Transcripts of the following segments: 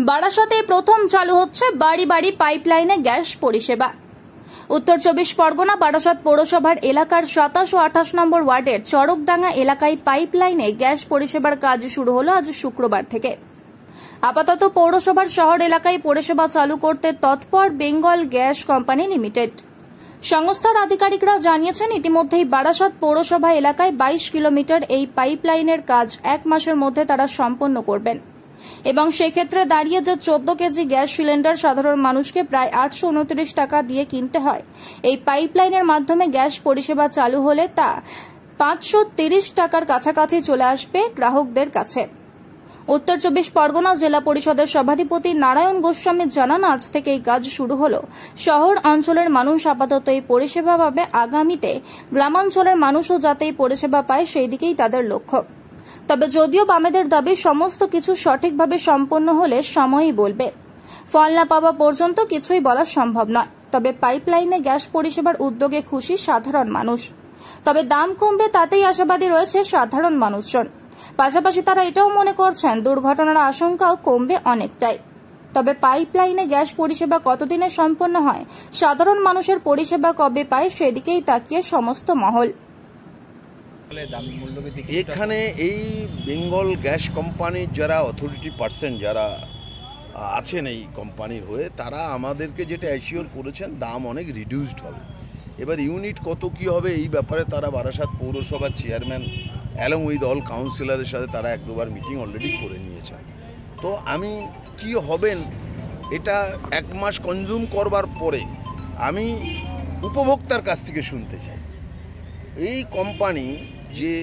বারাসাতে প্রথম চালু হচ্ছে বাড়ি বাড়ি পাইপলাইনে গ্যাস পরিষেবা। উত্তর 24 পরগনা বারাসাত পৌরসভার এলাকার 27 ও 28 নম্বর ওয়ার্ডের চরকডাঙ্গা এলাকায় পাইপলাইনে গ্যাস পরিষেবার কাজ শুরু হলো আজ শুক্রবার থেকে। আপাতত পৌরসভার শহর এলাকায় পরিষেবা চালু করতে তৎপর বেঙ্গল গ্যাস কোম্পানি লিমিটেড। সংস্থার আধিকারিকরা জানিয়েছেন, ইতিমধ্যেই বারাসাত পৌরসভা এলাকায় 22 কিলোমিটার এই পাইপলাইনের কাজ 1 মাসের মধ্যে তারা সম্পন্ন করবেন এবং সেক্ষেত্রে দাঁড়িয়ে যে 14 কেজি গ্যাস সিলিন্ডার সাধারণ মানুষকে প্রায় 829 টাকা দিয়ে কিনতে হয়, এই পাইপলাইনের মাধ্যমে গ্যাস পরিষেবা চালু হলে তা 530 টাকার কাছাকাছি চলে আসবে গ্রাহকদের কাছে। উত্তর 24 পরগনা জেলা পরিষদের সভাধিপতি নারায়ণ গোস্বামী জানান, আজ থেকে এই কাজ শুরু হলো। শহর অঞ্চলের মানুষ আপাতত এই পরিষেবা পাবে, আগামীতে গ্রামাঞ্চলের মানুষও যাতে এই পরিষেবা পায় সেই দিকেই তাদের লক্ষ্য। তবে যদিও বামেদের দাবি সমস্ত কিছু সঠিকভাবে সম্পন্ন হলে সময়ই বলবে, ফল না পাওয়া পর্যন্ত কিছুই বলা সম্ভব নয়। তবে পাইপলাইনে গ্যাস পরিষেবার উদ্যোগে খুশি সাধারণ মানুষ, তবে দাম কমবে তাতেই আশাবাদী রয়েছে সাধারণ মানুষজন। পাশাপাশি তারা এটাও মনে করছেন দুর্ঘটনার আশঙ্কাও কমবে অনেকটাই। তবে পাইপলাইনে গ্যাস পরিষেবা কতদিনে সম্পন্ন হয়, সাধারণ মানুষের পরিষেবা কবে পায় সেদিকেই তাকিয়ে সমস্ত মহল। এখানে এই বেঙ্গল গ্যাস কোম্পানির যারা অথরিটি পার্সন যারা আছেন এই কোম্পানির হয়ে, তারা আমাদেরকে যেটা অ্যাসিওর করেছেন দাম অনেক রিডিউসড হবে। এবার ইউনিট কত কি হবে এই ব্যাপারে তারা বারাসাত পৌরসভার চেয়ারম্যান অ্যালং উইথ অল কাউন্সিলরের সাথে তারা 1-2বার মিটিং অলরেডি করে নিয়েছেন। তো আমি কি হবেন এটা 1 মাস কনজিউম করবার পরে আমি উপভোক্তার কাছ থেকে শুনতে চাই। এই কোম্পানি যে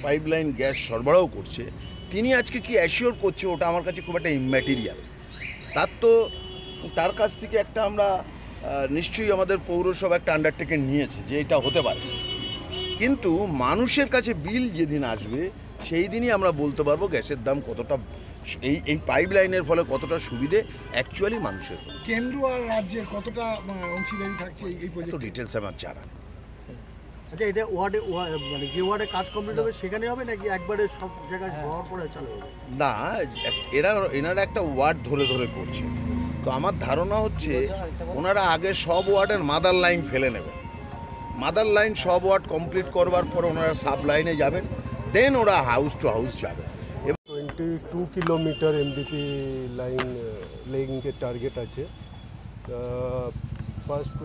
পাইপলাইন গ্যাস সরবরাহ করছে তিনি আজকে কি অ্যাসিওর করছে ওটা আমার কাছে খুব একটা ইম্যাটেরিয়াল। তার কাছ থেকে একটা আমরা নিশ্চয়ই আমাদের পৌরসভা একটা আন্ডারটেকিং নিয়েছে যে এটা হতে পারে, কিন্তু মানুষের কাছে বিল যেদিন আসবে সেই দিনই আমরা বলতে পারবো গ্যাসের দাম কতটা, এই পাইপলাইনের ফলে কতটা সুবিধে অ্যাকচুয়ালি মানুষের। কেন্দ্র আর রাজ্যের কতটা অংশীদারি থাকছে এই প্রজেক্টে ডিটেলস আমার জানা। আচ্ছা, এটা ওয়ার্ডে মানে যে ওয়ার্ডে কাজ কমপ্লিট হবে সেখানে হবে নাকি একবারে সব জায়গায় হওয়ার পরে চালু হবে? না, এনারা একটা ওয়ার্ড ধরে ধরে করছে। তো আমার ধারণা হচ্ছে ওনারা আগে সব ওয়ার্ডের মাদার লাইন ফেলে নেবেন, মাদার লাইন সব ওয়ার্ড কমপ্লিট করবার পর ওনারা সাব লাইনে যাবেন, দেন ওরা হাউস টু হাউস যাবে। 22 কিলোমিটার এমডিপি লাইন লেগিংয়ের টার্গেট আছে। ফার্স্ট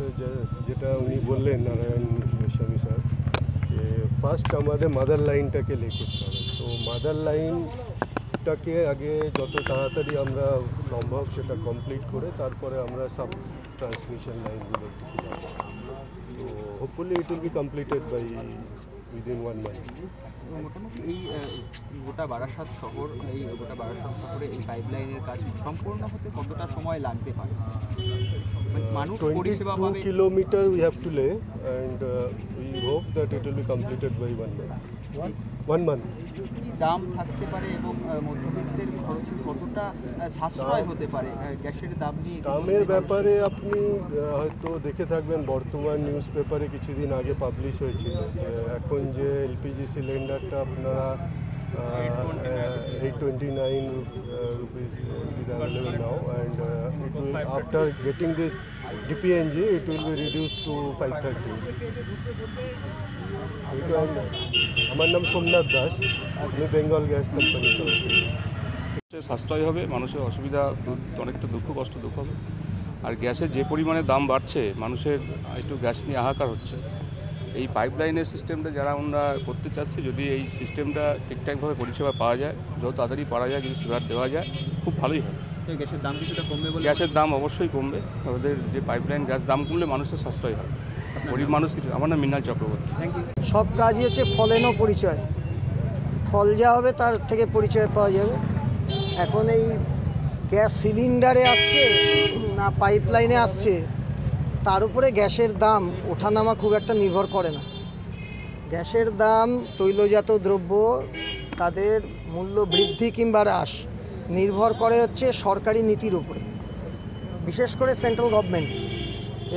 যেটা উনি বললেন নারায়ণ গোস্বামী স্যার, যে ফার্স্ট আমাদের মাদার লাইনটাকে লে করতে হবে। তো মাদার লাইনটাকে আগে যত তাড়াতাড়ি আমরা সম্ভব সেটা কমপ্লিট করে তারপরে আমরা সাব ট্রান্সমিশন লাইনগুলো দিকে যাব। তো hopefully it will be completed by within 1 month. মোটামুটি এই গোটা বারাসাত শহরে এই পাইপলাইনের কাজ সম্পূর্ণ হতে কতটা সময় লাগতে পারে? মানুষ পরিষেবা পাবে। 22 kilometre we have to lay and we hope that it will be completed by 1 month. 1 month. কি দাম থাকতে পারে এবং মধ্যবিত্তের খরচে কতটা সাশ্রয় হতে পারে গ্যাসের দাম নিয়ে? দামের ব্যাপারে আপনি হয়তো দেখে থাকবেন, বর্তমান নিউজ পেপারে কিছুদিন আগে পাবলিশ হয়েছিল যে এখন যে এলপিজি সিলিন্ডারটা আপনারা 829 rupees is available now, and it will, after getting this DPNG, it will be reduced to 530. আমার নাম সোমনাথ দাস, আমি বেঙ্গল গ্যাস কোম্পানি। সাশ্রয় হবে, মানুষের অসুবিধা অনেকটা দুঃখ হবে। আর গ্যাসের যে পরিমাণে দাম বাড়ছে, মানুষের একটু গ্যাস নিয়ে হাহাকার হচ্ছে। এই পাইপলাইনের সিস্টেমটা যারা আমরা করতে চাচ্ছি, যদি এই সিস্টেমটা ঠিকঠাকভাবে পরিষেবা পাওয়া যায়, যত তাড়াতাড়ি পাওয়া যায়, যদি সুবিধা দেওয়া যায় খুব ভালোই হবে। গ্যাসের দাম কিছুটা কমবে বলে? গ্যাসের দাম অবশ্যই কমবে, ওদের যে পাইপলাইন গ্যাস দাম কমলে মানুষের সাশ্রয় হবে, গরিব মানুষ কিছু। আমার নাম মৃণাল চক্রবর্তী। Thank you. সব কাজই হচ্ছে ফলেনো পরিচয়, ফল যা হবে তার থেকে পরিচয় পাওয়া যাবে। এখন এই গ্যাস সিলিন্ডারে আসছে না পাইপলাইনে আসছে তার উপরে গ্যাসের দাম ওঠানামা খুব একটা নির্ভর করে না। গ্যাসের দাম, তৈলজাত দ্রব্য তাদের মূল্য বৃদ্ধি কিংবা হ্রাস নির্ভর করে হচ্ছে সরকারি নীতির উপরে, বিশেষ করে সেন্ট্রাল গভর্নমেন্ট।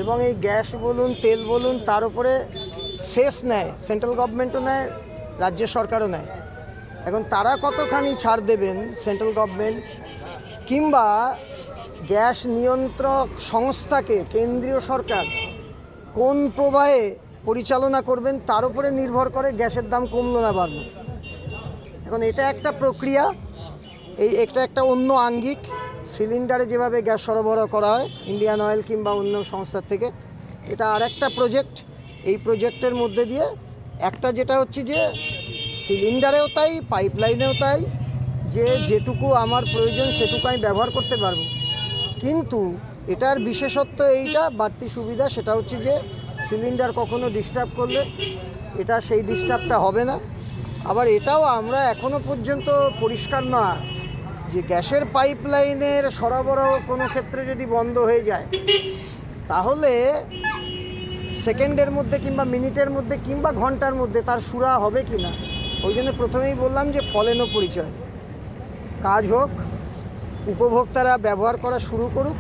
এবং এই গ্যাস বলুন তেল বলুন তার উপরে সেস নেয়, সেন্ট্রাল গভর্নমেন্টও নেয়, রাজ্য সরকারও নেয়। এখন তারা কতখানি ছাড় দেবেন সেন্ট্রাল গভর্নমেন্ট কিংবা গ্যাস নিয়ন্ত্রক সংস্থাকে কেন্দ্রীয় সরকার কোন প্রবাহে পরিচালনা করবেন তার উপরে নির্ভর করে গ্যাসের দাম কমলো না বাড়লো। এখন এটা একটা প্রক্রিয়া, এটা একটা অন্য আঙ্গিক। সিলিন্ডারে যেভাবে গ্যাস সরবরাহ করা হয় ইন্ডিয়ান অয়েল কিংবা অন্য সংস্থার থেকে, এটা আর একটা প্রজেক্ট। এই প্রজেক্টের মধ্যে দিয়ে একটা যেটা হচ্ছে যে সিলিন্ডারেও তাই, পাইপলাইনেও তাই, যে যেটুকু আমার প্রয়োজন সেটুকু আমি ব্যবহার করতে পারবো। কিন্তু এটার বিশেষত্ব এইটা, বাড়তি সুবিধা সেটা হচ্ছে যে সিলিন্ডার কখনো ডিস্টার্ব করলে এটা সেই ডিস্টার্বটা হবে না। আবার এটাও আমরা এখনো পর্যন্ত পরিষ্কার না যে গ্যাসের পাইপলাইনের সরবরাহ কোনো ক্ষেত্রে যদি বন্ধ হয়ে যায় তাহলে সেকেন্ডের মধ্যে কিংবা মিনিটের মধ্যে কিংবা ঘন্টার মধ্যে তার সুরা হবে কি না। ওই জন্য প্রথমেই বললাম যে ফলেনো পরিচয়, কাজ হোক, উপভোক্তারা ব্যবহার করা শুরু করুক,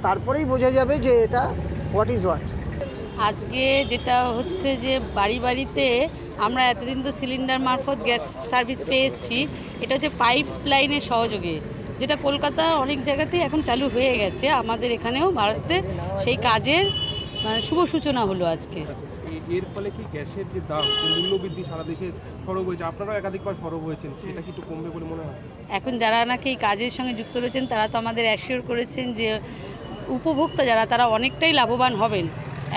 তারপরেই বোঝা যাবে যে এটা হোয়াট ইজ হোয়াট। আজকে যেটা হচ্ছে যে বাড়ি বাড়িতে আমরা এতদিন তো সিলিন্ডার মারফত গ্যাস সার্ভিস পেয়ে এসেছি, এটা হচ্ছে পাইপ লাইনের সহযোগে, যেটা কলকাতা অনেক জায়গাতেই এখন চালু হয়ে গেছে, আমাদের এখানেও ভারতে সেই কাজের শুভ সূচনা হলো আজকে। এর ফলে কি গ্যাসের যে দাম, মূল্যবৃদ্ধি সারা দেশে সরব হয়েছে, আপনারাও একাধিকবার সরব হয়েছেন, সেটা কি একটু কমবে বলে মনে হয়? এখন যারা নাকি এই কাজের সঙ্গে যুক্ত রয়েছেন তারা তো আমাদের অ্যাসিওর করেছেন যে উপভোক্তা যারা তারা অনেকটাই লাভবান হবেন।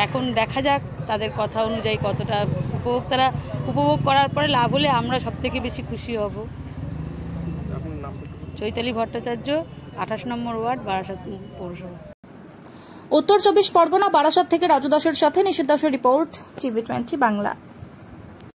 এখন দেখা যাক তাদের কথা অনুযায়ী কতটা উপভোক্তারা উপভোগ করার পরে লাভ হলে আমরা সবথেকে বেশি খুশি হব। চৈতালি ভট্টাচার্য, 28 নম্বর ওয়ার্ড, বারাসাত পৌরসভা। উত্তর 24 পরগনা বারাসাত থেকে রাজু দাসের সাথে নিশিত দাসের রিপোর্ট, টিভি 20 বাংলা।